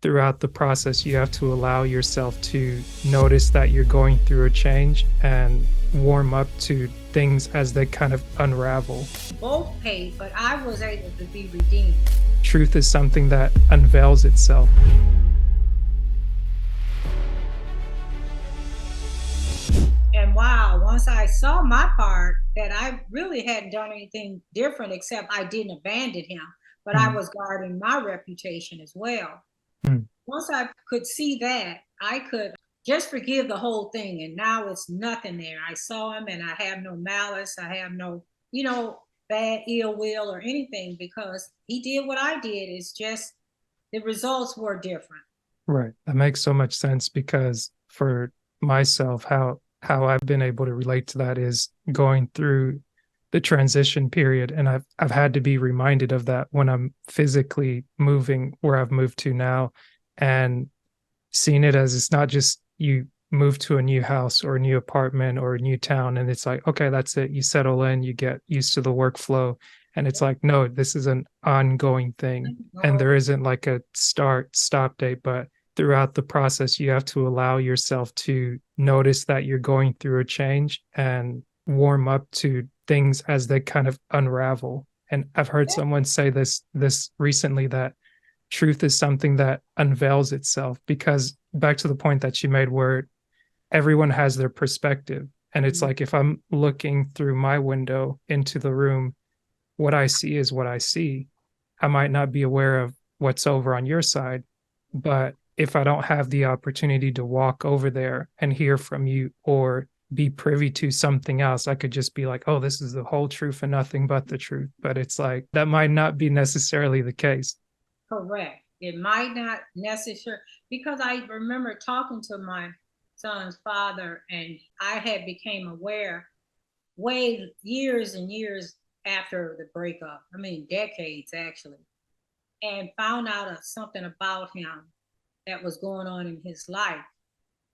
throughout the process, you have to allow yourself to notice that you're going through a change and warm up to things as they kind of unravel. Both paid, but I was able to be redeemed. Truth is something that unveils itself. And wow, once I saw my part, that I really hadn't done anything different except I didn't abandon him, but I Mm, was guarding my reputation as well. mm. Once I could see that, I could just forgive the whole thing. And now it's nothing there. I saw him and I have no malice. I have no, bad ill will or anything because he did what I did. It's just the results were different. Right. That makes so much sense because for myself, how I've been able to relate to that is going through the transition period. And I've had to be reminded of that when I'm physically moving where I've moved to now, and seeing it as it's not just you move to a new house or a new apartment or a new town and it's like, okay, that's it. You settle in, you get used to the workflow. And it's like, no, this is an ongoing thing. And Oh, there isn't like a start, stop date, but throughout the process, you have to allow yourself to notice that you're going through a change and warm up to things as they kind of unravel. And I've heard someone say this recently, that truth is something that unveils itself, because back to the point that you made where everyone has their perspective, and it's like if I'm looking through my window into the room, what I see is what I see. I might not be aware of what's over on your side, but if I don't have the opportunity to walk over there and hear from you or be privy to something else, I could just be like, oh, this is the whole truth and nothing but the truth. But it's like that might not be necessarily the case. correct. It might not necessarily, because I remember talking to my son's father and I had became aware way years and years after the breakup. I mean, decades actually, and found out something about him that was going on in his life.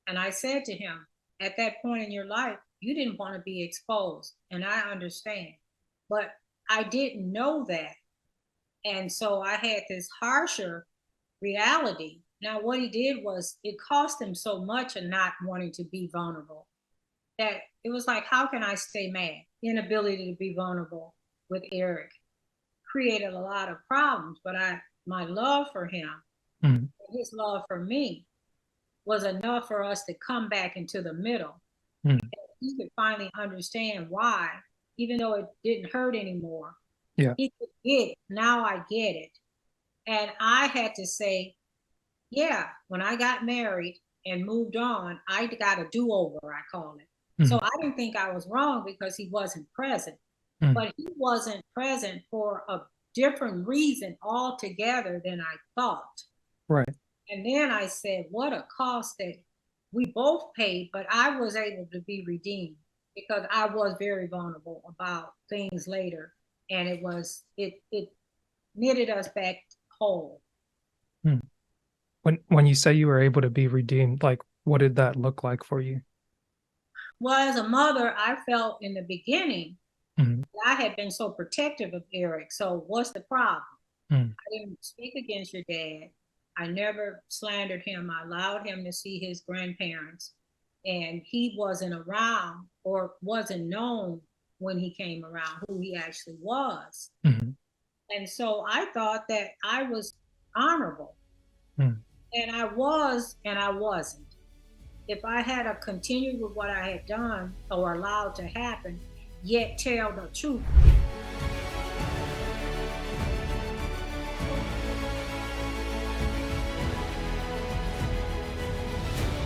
And I said to him, at that point in your life, you didn't want to be exposed. And I understand. But I didn't know that. And so I had this harsher reality. Now, what he did was it cost him so much of not wanting to be vulnerable that it was like, how can I stay mad? Inability to be vulnerable with Eric created a lot of problems. But my love for him, Mm, his love for me, was enough for us to come back into the middle. mm. He could finally understand why, even though it didn't hurt anymore. Yeah. He could get it. Now I get it. And I had to say, yeah, when I got married and moved on, I got a do-over, I call it. Mm, So I didn't think I was wrong because he wasn't present. mm. But he wasn't present for a different reason altogether than I thought. Right. And then I said, what a cost that we both paid, but I was able to be redeemed because I was very vulnerable about things later. And it knitted us back whole. Mm. When you say you were able to be redeemed, like what did that look like for you? Well, as a mother, I felt in the beginning Mm, I had been so protective of Eric. So what's the problem? mm, I didn't speak against your dad. I never slandered him. I allowed him to see his grandparents. And he wasn't around or wasn't known when he came around who he actually was. mm, And so I thought that I was honorable. mm. And I was, and I wasn't. If I had continued with what I had done or allowed to happen, yet tell the truth,